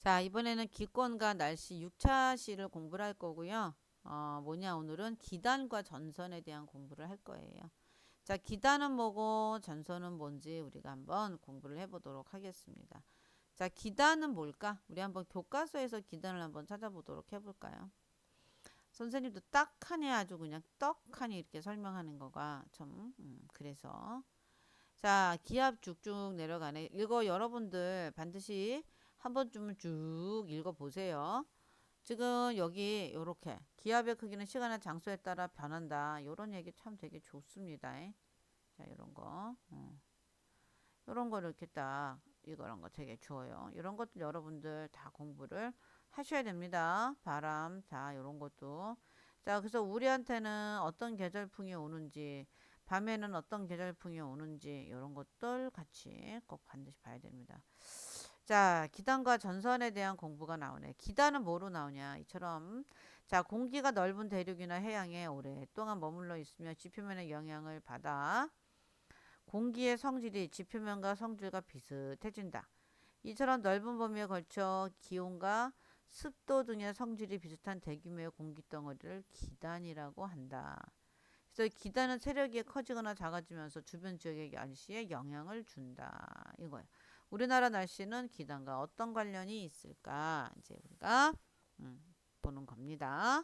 자, 이번에는 기권과 날씨 6차 시를 공부를 할 거고요. 오늘은 기단과 전선에 대한 공부를 할 거예요. 자, 기단은 뭐고 전선은 뭔지 우리가 한번 공부를 해보도록 하겠습니다. 자, 기단은 뭘까? 우리 한번 교과서에서 기단을 한번 찾아보도록 해볼까요? 선생님도 딱하니 아주 그냥 떡하니 이렇게 설명하는 거가 좀 그래서 자, 기압 쭉쭉 내려가네. 이거 여러분들 반드시 한 번쯤은 쭉 읽어보세요. 지금 여기 요렇게 기압의 크기는 시간과 장소에 따라 변한다. 요런 얘기 참 되게 좋습니다. 자, 요런 거. 요런 거를 이렇게 딱 이거런 거 되게 좋아요. 이런 것들 여러분들 다 공부를 하셔야 됩니다. 바람, 자, 요런 것도. 자, 그래서 우리한테는 어떤 계절풍이 오는지, 밤에는 어떤 계절풍이 오는지, 이런 것들 같이 꼭 반드시 봐야 됩니다. 자, 기단과 전선에 대한 공부가 나오네. 기단은 뭐로 나오냐? 이처럼. 자, 공기가 넓은 대륙이나 해양에 오랫동안 머물러 있으며 지표면의 영향을 받아 공기의 성질이 지표면과 성질과 비슷해진다. 이처럼 넓은 범위에 걸쳐 기온과 습도 등의 성질이 비슷한 대규모의 공기덩어리를 기단이라고 한다. 그래서 기단은 세력이 커지거나 작아지면서 주변 지역의 날씨에 영향을 준다. 이거예요. 우리나라 날씨는 기단과 어떤 관련이 있을까? 이제 우리가 보는 겁니다.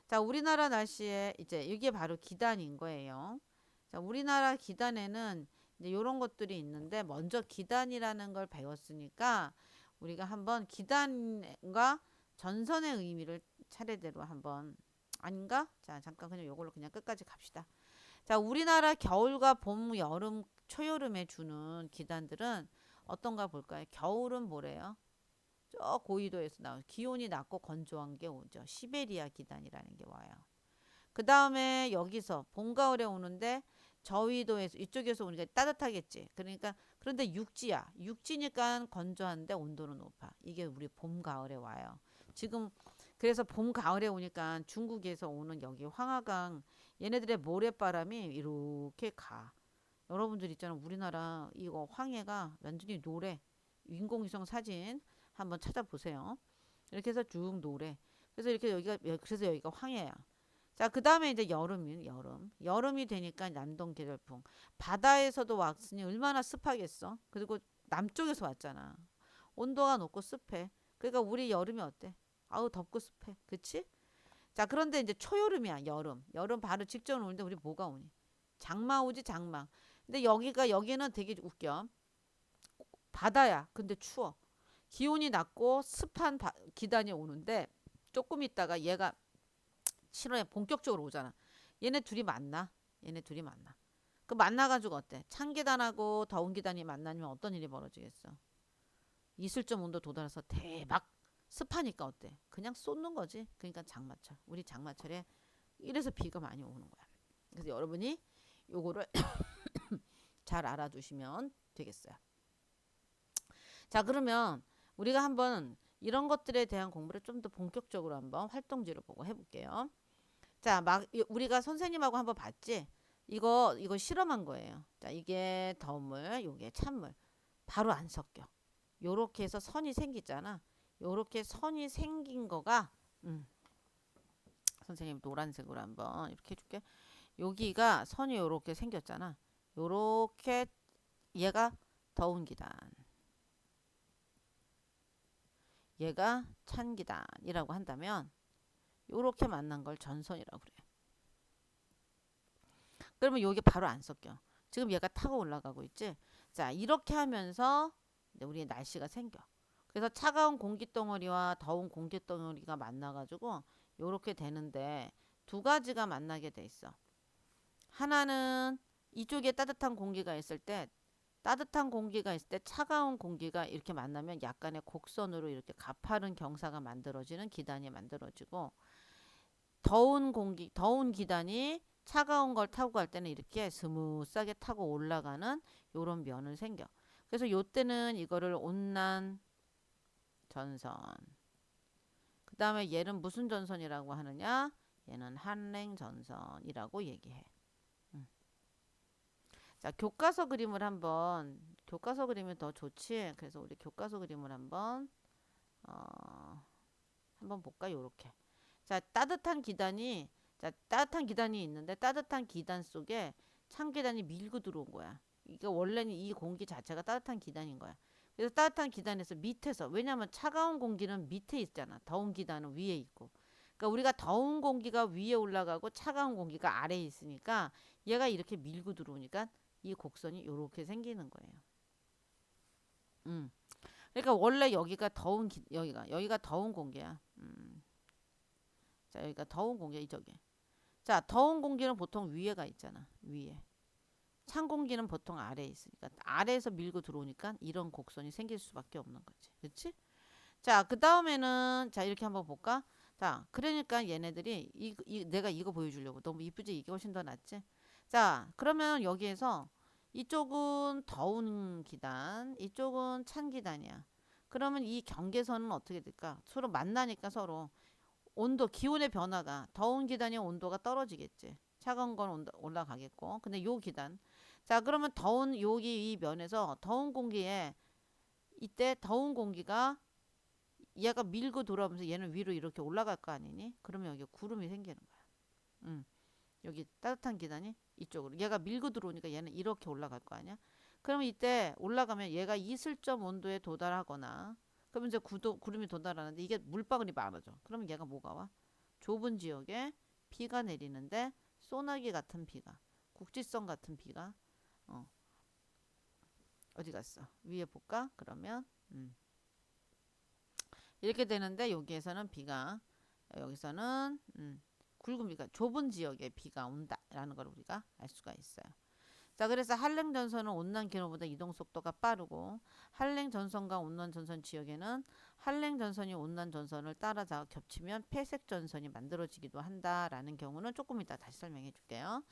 자, 우리나라 날씨에 이제 이게 바로 기단인 거예요. 자, 우리나라 기단에는 이제 이런 것들이 있는데 먼저 기단이라는 걸 배웠으니까 우리가 한번 기단과 전선의 의미를 차례대로 한번 아닌가? 자, 잠깐 그냥 요걸로 그냥 끝까지 갑시다. 자, 우리나라 겨울과 봄, 여름, 초여름에 주는 기단들은 어떤가 볼까요? 겨울은 뭐래요? 저 고緯도에서 나온 기온이 낮고 건조한 게 오죠. 시베리아 기단이라는 게 와요. 그 다음에 여기서 봄, 가을에 오는데 저위도에서 이쪽에서 오니까 따뜻하겠지. 그러니까 그런데 육지야. 육지니까 건조한데 온도는 높아. 이게 우리 봄, 가을에 와요. 지금 그래서 봄, 가을에 오니까 중국에서 오는 여기 황하강 얘네들의 모래바람이 이렇게 가. 여러분들 있잖아. 우리나라 이거 황해가 완전히 노래. 인공위성 사진 한번 찾아보세요. 이렇게 해서 쭉 노래. 그래서 이렇게 여기가 황해야. 자, 그 다음에 이제 여름이 여름. 여름이 되니까 남동 계절풍. 바다에서도 왔으니 얼마나 습하겠어. 그리고 남쪽에서 왔잖아. 온도가 높고 습해. 그러니까 우리 여름이 어때? 아우 덥고 습해. 그치? 자, 그런데 이제 초여름이야. 여름. 여름 바로 직전 오는데 우리 뭐가 오니? 장마 오지 장마. 근데 여기는 되게 웃겨. 바다야. 근데 추워. 기온이 낮고 습한 기단이 오는데 조금 있다가 얘가 7월에 본격적으로 오잖아. 얘네 둘이 만나. 얘네 둘이 만나. 그 만나가지고 어때? 찬 계단하고 더운 계단이 만나면 어떤 일이 벌어지겠어? 이슬점 온도 도달해서 대박 습하니까 어때? 그냥 쏟는 거지. 그러니까 장마철. 우리 장마철에 이래서 비가 많이 오는 거야. 그래서 여러분이 요거를 잘 알아두시면 되겠어요. 자, 그러면 우리가 한번 이런 것들에 대한 공부를 좀 더 본격적으로 한번 활동지를 보고 해볼게요. 자, 우리가 선생님하고 한번 봤지? 이거 실험한 거예요. 자, 이게 더운 물, 요게 찬물. 바로 안 섞여. 요렇게 해서 선이 생기잖아. 요렇게 선이 생긴 거가 선생님 노란색으로 한번 이렇게 해줄게. 여기가 선이 요렇게 생겼잖아. 요렇게 얘가 더운 기단. 얘가 찬 기단이라고 한다면 요렇게 만난 걸 전선이라고 그래요. 그러면 여기 바로 안 섞여. 지금 얘가 타고 올라가고 있지. 자, 이렇게 하면서 우리의 날씨가 생겨. 그래서 차가운 공기덩어리와 더운 공기덩어리가 만나가지고 이렇게 되는데 두 가지가 만나게 돼 있어. 하나는 이쪽에 따뜻한 공기가 있을 때 차가운 공기가 이렇게 만나면 약간의 곡선으로 이렇게 가파른 경사가 만들어지는 기단이 만들어지고 더운 기단이 차가운 걸 타고 갈 때는 이렇게 스무스하게 타고 올라가는 요런 면을 생겨. 그래서 요때는 이거를 온난 전선. 그 다음에 얘는 무슨 전선이라고 하느냐? 얘는 한랭 전선이라고 얘기해. 자, 교과서 그림을 한번, 교과서 그림이 더 좋지? 그래서 우리 교과서 그림을 한번 한번 볼까? 요렇게. 자, 따뜻한 기단이 있는데 따뜻한 기단 속에 찬 기단이 밀고 들어온 거야. 이게 원래는 이 공기 자체가 따뜻한 기단인 거야. 그래서 따뜻한 기단에서 밑에서, 왜냐하면 차가운 공기는 밑에 있잖아. 더운 기단은 위에 있고. 그러니까 우리가 더운 공기가 위에 올라가고 차가운 공기가 아래에 있으니까 얘가 이렇게 밀고 들어오니까 이 곡선이 이렇게 생기는 거예요. 그러니까 원래 여기가 더운 공기야. 자, 여기가 더운 공기야, 이쪽에. 자, 더운 공기는 보통 위에가 있잖아. 위에. 찬 공기는 보통 아래에 있으니까 아래에서 밀고 들어오니까 이런 곡선이 생길 수밖에 없는 거지. 그렇지? 자, 그 다음에는 자, 이렇게 한번 볼까? 자, 그러니까 얘네들이 내가 이거 보여주려고 너무 이쁘지? 이게 훨씬 더 낫지? 자, 그러면 여기에서 이쪽은 더운 기단, 이쪽은 찬 기단이야. 그러면 이 경계선은 어떻게 될까? 서로 만나니까 서로 온도, 기온의 변화가 더운 기단의 온도가 떨어지겠지. 차가운 건 올라가겠고. 근데 요 기단. 자, 그러면 여기 이 면에서 더운 공기에 이때 더운 공기가 얘가 밀고 돌아오면서 얘는 위로 이렇게 올라갈 거 아니니? 그러면 여기 구름이 생기는 거야. 여기 따뜻한 기단이 이쪽으로. 얘가 밀고 들어오니까 얘는 이렇게 올라갈 거 아니야? 그러면 이때 올라가면 얘가 이슬점 온도에 도달하거나 그러면 이제 구름이 도달하는데 이게 물방울이 많아져. 그러면 얘가 뭐가 와? 좁은 지역에 비가 내리는데 소나기 같은 비가, 국지성 같은 비가 어디 갔어? 위에 볼까? 그러면 이렇게 되는데 여기에서는 비가 여기서는 굵은비가 좁은 지역에 비가 온다라는 걸 우리가 알 수가 있어요. 자, 그래서 한랭 전선은 온난 기온보다 이동 속도가 빠르고 한랭 전선과 온난 전선 지역에는 한랭 전선이 온난 전선을 따라서 겹치면 폐색 전선이 만들어지기도 한다라는 경우는 조금 이따 다시 설명해 줄게요.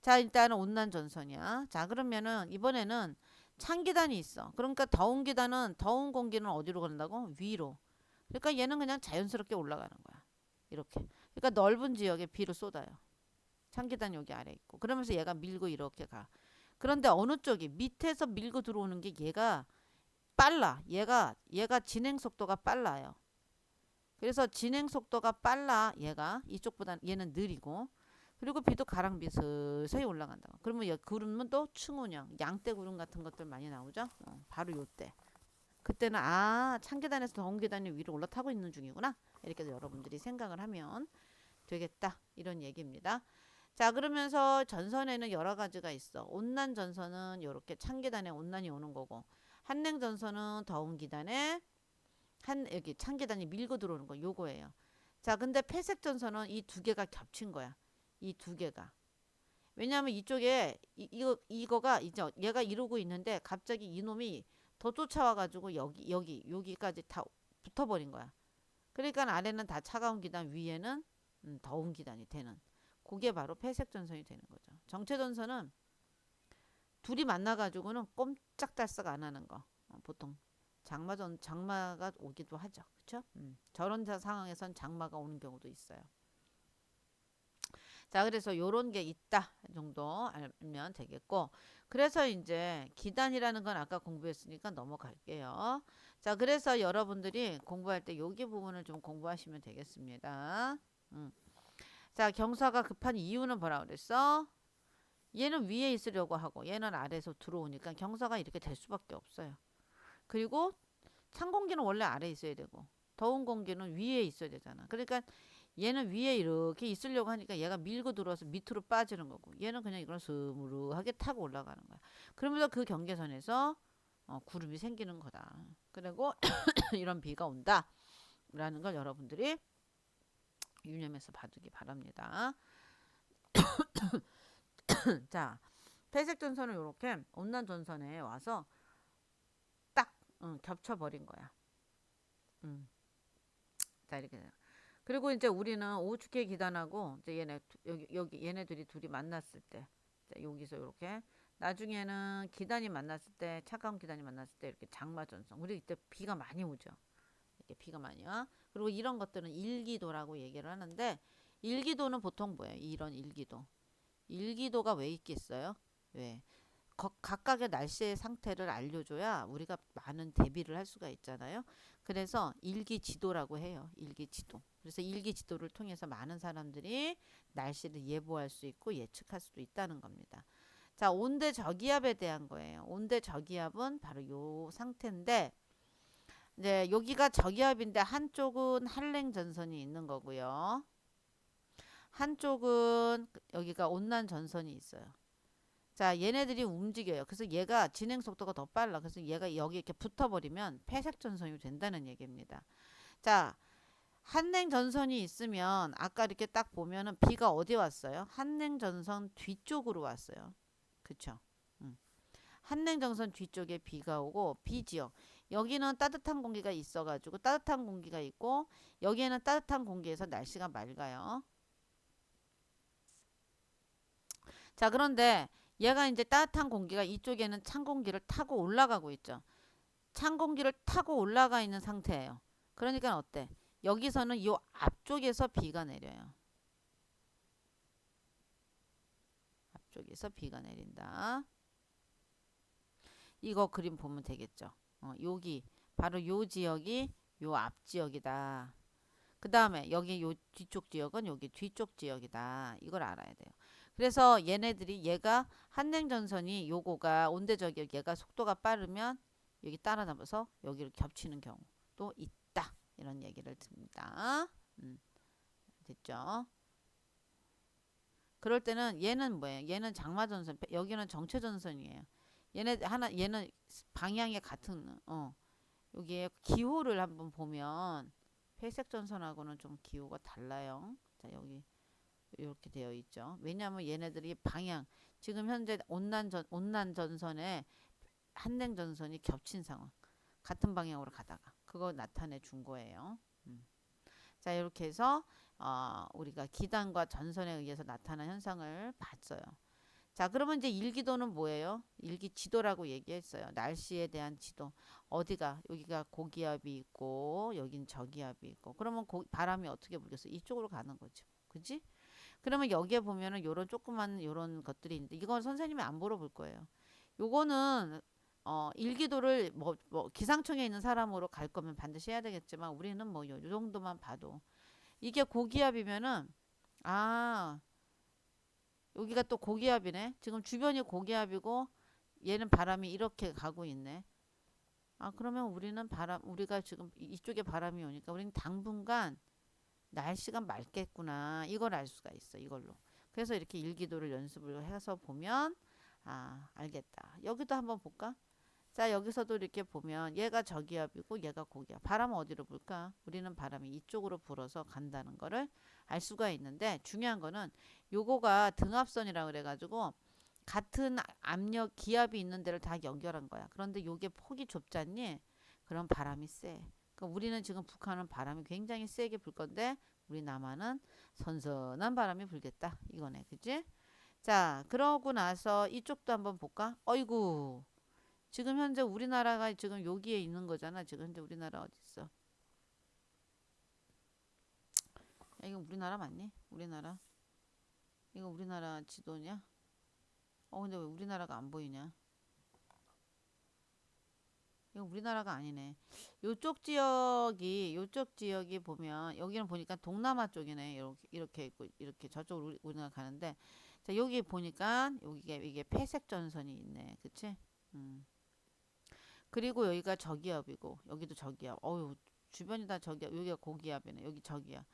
자, 일단은 온난 전선이야. 자, 그러면은 이번에는 찬 기단이 있어. 그러니까 더운 기단은 더운 공기는 어디로 간다고? 위로. 그러니까 얘는 그냥 자연스럽게 올라가는 거야. 이렇게. 그러니까 넓은 지역에 비를 쏟아요. 찬 기단 여기 아래 있고. 그러면서 얘가 밀고 이렇게 가. 그런데 어느 쪽이 밑에서 밀고 들어오는 게 얘가 빨라. 얘가 진행 속도가 빨라요. 그래서 진행 속도가 빨라. 얘가 이쪽보다 얘는 느리고. 그리고 비도 가랑비 서서히 올라간다. 그러면 얘 구름은 또 충운형, 양대 구름 같은 것들 많이 나오죠. 바로 요때. 그때는 찬 계단에서 더운 계단이 위로 올라타고 있는 중이구나. 이렇게 여러분들이 생각을 하면 되겠다. 이런 얘기입니다. 자, 그러면서 전선에는 여러 가지가 있어. 온난 전선은 이렇게 찬 계단에 온난이 오는 거고, 한냉 전선은 더운 기단에 여기 찬 계단이 밀고 들어오는 거 요거예요. 자, 근데 폐색 전선은 이 두 개가 겹친 거야. 이 두 개가. 왜냐하면 이쪽에 이거가 이제 얘가 이러고 있는데 갑자기 이놈이 더 쫓아와가지고 여기까지 다 붙어버린 거야. 그러니까 아래는 다 차가운 기단, 위에는 더운 기단이 되는. 그게 바로 폐색 전선이 되는 거죠. 정체 전선은 둘이 만나가지고는 꼼짝달싹 안 하는 거. 보통 장마가 오기도 하죠. 그렇죠? 저런 상황에선 장마가 오는 경우도 있어요. 자, 그래서 요런 게 있다 정도 알면 되겠고, 그래서 이제 기단이라는 건 아까 공부했으니까 넘어갈게요. 자, 그래서 여러분들이 공부할 때 여기 부분을 좀 공부하시면 되겠습니다. 자, 경사가 급한 이유는 뭐라 그랬어? 얘는 위에 있으려고 하고 얘는 아래에서 들어오니까 경사가 이렇게 될 수밖에 없어요. 그리고 찬 공기는 원래 아래에 있어야 되고 더운 공기는 위에 있어야 되잖아. 그러니까 얘는 위에 이렇게 있으려고 하니까 얘가 밀고 들어와서 밑으로 빠지는 거고 얘는 그냥 이걸 스무르하게 타고 올라가는 거야. 그러면서 그 경계선에서 구름이 생기는 거다. 그리고 이런 비가 온다 라는 걸 여러분들이 유념해서 봐두기 바랍니다. 자, 폐색 전선은 이렇게 온난 전선에 와서 딱 겹쳐버린 거야. 자, 이렇게 돼요. 그리고 이제 우리는 오축계 기단하고 이제 여기 얘네들이 둘이 만났을 때, 자, 여기서 이렇게 나중에는 기단이 만났을 때, 차가운 기단이 만났을 때 이렇게 장마 전선. 우리 이때 비가 많이 오죠. 이렇게 비가 많이 와. 그리고 이런 것들은 일기도라고 얘기를 하는데 일기도는 보통 뭐예요? 이런 일기도. 일기도가 왜 있겠어요? 왜? 각각의 날씨의 상태를 알려줘야 우리가 많은 대비를 할 수가 있잖아요. 그래서 일기지도라고 해요. 일기지도. 그래서 일기지도를 통해서 많은 사람들이 날씨를 예보할 수 있고 예측할 수도 있다는 겁니다. 자, 온대 저기압에 대한 거예요. 온대 저기압은 바로 요 상태인데 이제 여기가 저기압인데 한쪽은 한랭 전선이 있는 거고요. 한쪽은 여기가 온난 전선이 있어요. 자, 얘네들이 움직여요. 그래서 얘가 진행 속도가 더 빨라. 그래서 얘가 여기 이렇게 붙어버리면 폐색 전선이 된다는 얘기입니다. 자, 한냉 전선이 있으면 아까 이렇게 딱 보면은 비가 어디 왔어요? 한냉 전선 뒤쪽으로 왔어요. 그쵸? 한냉 전선 뒤쪽에 비가 오고 비지역. 여기는 따뜻한 공기가 있어가지고 따뜻한 공기가 있고 여기에는 따뜻한 공기에서 날씨가 맑아요. 자, 그런데 얘가 이제 따뜻한 공기가 이쪽에는 찬 공기를 타고 올라가고 있죠. 찬 공기를 타고 올라가 있는 상태예요. 그러니까 어때? 여기서는 이 앞쪽에서 비가 내려요. 앞쪽에서 비가 내린다. 이거 그림 보면 되겠죠. 여기 바로 요 지역이 요 앞 지역이다. 그 다음에 여기 요 뒤쪽 지역은 여기 뒤쪽 지역이다. 이걸 알아야 돼요. 그래서 얘네들이 얘가 한냉전선이 요거가 온대저기역 얘가 속도가 빠르면 여기 따라잡아서 여기를 겹치는 경우도 있다. 이런 얘기를 듭니다. 됐죠? 그럴 때는 얘는 뭐예요? 얘는 장마전선, 여기는 정체전선이에요. 얘는 방향이 같은 여기에 기호를 한번 보면 회색 전선하고는 좀 기호가 달라요. 자, 여기 이렇게 되어 있죠. 왜냐하면 얘네들이 방향 지금 현재 온난 전선에 한냉 전선이 겹친 상황. 같은 방향으로 가다가 그거 나타내 준 거예요. 자, 이렇게 해서 우리가 기단과 전선에 의해서 나타난 현상을 봤어요. 자, 그러면 이제 일기도는 뭐예요? 일기지도라고 얘기했어요. 날씨에 대한 지도. 어디가 여기가 고기압이 있고 여긴 저기압이 있고 그러면 바람이 어떻게 불겠어? 이쪽으로 가는 거죠. 그지? 그러면 여기에 보면은 요런 조그만 요런 것들이 있는데 이건 선생님이 안 물어볼 거예요. 요거는 일기도를 뭐 기상청에 있는 사람으로 갈 거면 반드시 해야 되겠지만 우리는 뭐 요 정도만 봐도 이게 고기압이면은 아 여기가 또 고기압이네. 지금 주변이 고기압이고 얘는 바람이 이렇게 가고 있네. 아, 그러면 우리가 지금 이쪽에 바람이 오니까 우리는 당분간 날씨가 맑겠구나. 이걸 알 수가 있어. 이걸로. 그래서 이렇게 일기도를 연습을 해서 보면 알겠다. 여기도 한번 볼까? 자, 여기서도 이렇게 보면 얘가 저기압이고 얘가 고기압. 바람은 어디로 불까? 우리는 바람이 이쪽으로 불어서 간다는 거를 알 수가 있는데 중요한 거는 요거가 등압선이라 그래가지고 같은 압력 기압이 있는 데를 다 연결한 거야. 그런데 요게 폭이 좁잖니? 그럼 바람이 세. 그러니까 우리는 지금 북한은 바람이 굉장히 세게 불 건데 우리 남한은 선선한 바람이 불겠다. 이거네. 그지? 자, 그러고 나서 이쪽도 한번 볼까? 어이구. 지금 현재 우리나라가 지금 여기에 있는 거잖아. 지금 현재 우리나라 어디 있어? 야, 이거 우리나라 맞니? 우리나라. 이거 우리나라 지도냐? 근데 왜 우리나라가 안 보이냐? 이거 우리나라가 아니네. 요쪽 지역이 보면 여기는 보니까 동남아 쪽이네. 이렇게 있고 이렇게 저쪽으로 우리나라 가는데 자, 여기 보니까 여기가 이게 폐색 전선이 있네. 그치? 그리고 여기가 저기압이고 여기도 저기압. 어유 주변이 다 저기압. 여기가 고기압이네. 여기 저기압.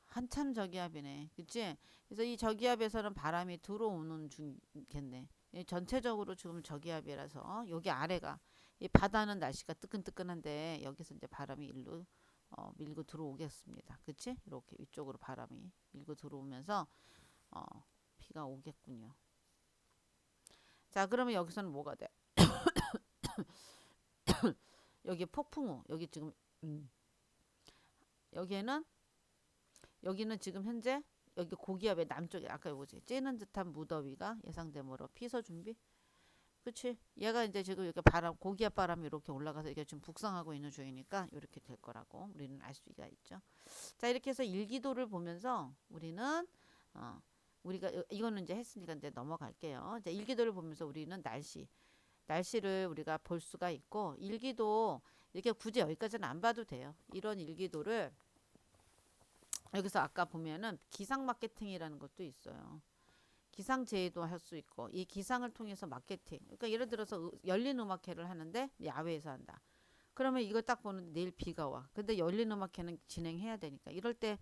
한참 저기압이네. 그치? 그래서 이 저기압에서는 바람이 들어오는 중겠네. 전체적으로 지금 저기압이라서 여기 아래가 이 바다는 날씨가 뜨끈뜨끈한데 여기서 이제 바람이 일로 밀고 들어오겠습니다. 그치? 이렇게 위쪽으로 바람이 밀고 들어오면서 어, 비가 오겠군요. 자, 그러면 여기서는 뭐가 돼? 여기 폭풍우. 여기 지금 여기에는 여기는 지금 현재 여기 고기압의 남쪽에 아까 요거지 찌는 듯한 무더위가 예상되므로 피서 준비. 그치? 얘가 이제 지금 이렇게 고기압 바람이 이렇게 올라가서 이게 지금 북상하고 있는 중이니까 이렇게 될 거라고 우리는 알 수가 있죠. 자, 이렇게 해서 일기도를 보면서 우리는 우리가 이거는 이제 했으니까 이제 넘어갈게요. 이제 일기도를 보면서 우리는 날씨를 우리가 볼 수가 있고 일기도 이렇게 굳이 여기까지는 안 봐도 돼요. 이런 일기도를 여기서 아까 보면은 기상 마케팅이라는 것도 있어요. 기상 제의도 할 수 있고 이 기상을 통해서 마케팅. 그러니까 예를 들어서 열린 음악회를 하는데 야외에서 한다. 그러면 이걸 딱 보는데 내일 비가 와. 근데 열린 음악회는 진행해야 되니까 이럴 때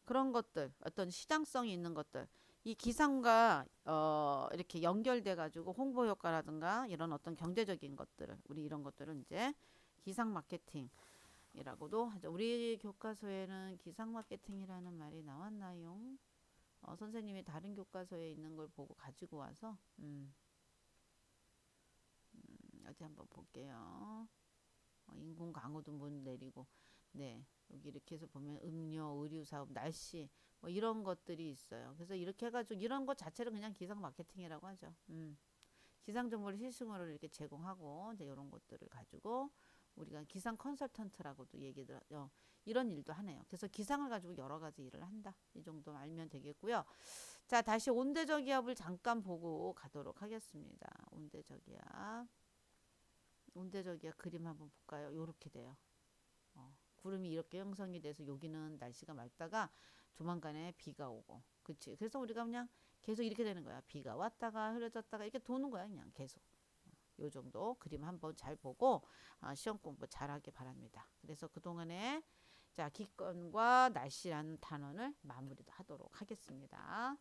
그런 것들 어떤 시장성이 있는 것들 이 기상과 이렇게 연결돼 가지고 홍보 효과라든가 이런 어떤 경제적인 것들을 우리 이런 것들은 이제 기상 마케팅이라고도 하죠. 우리 교과서에는 기상 마케팅이라는 말이 나왔나요? 선생님이 다른 교과서에 있는 걸 보고 가지고 와서 어디 한번 볼게요. 인공 강우도 못 내리고 네 여기 이렇게 해서 보면 음료, 의류 사업, 날씨 뭐 이런 것들이 있어요. 그래서 이렇게 해가지고 이런 것 자체를 그냥 기상 마케팅이라고 하죠. 기상 정보를 실시간으로 이렇게 제공하고 이제 이런 것들을 가지고 우리가 기상 컨설턴트라고도 얘기들 이런 일도 하네요. 그래서 기상을 가지고 여러 가지 일을 한다. 이 정도 알면 되겠고요. 자, 다시 온대저기압을 잠깐 보고 가도록 하겠습니다. 온대저기압 그림 한번 볼까요? 요렇게 돼요. 구름이 이렇게 형성이 돼서 여기는 날씨가 맑다가 조만간에 비가 오고 그치 그래서 우리가 그냥 계속 이렇게 되는 거야 비가 왔다가 흐려졌다가 이렇게 도는 거야 그냥 계속 요 정도 그림 한번 잘 보고 시험 공부 잘하길 바랍니다. 그래서 그동안에 자 기권과 날씨라는 단원을 마무리도 하도록 하겠습니다.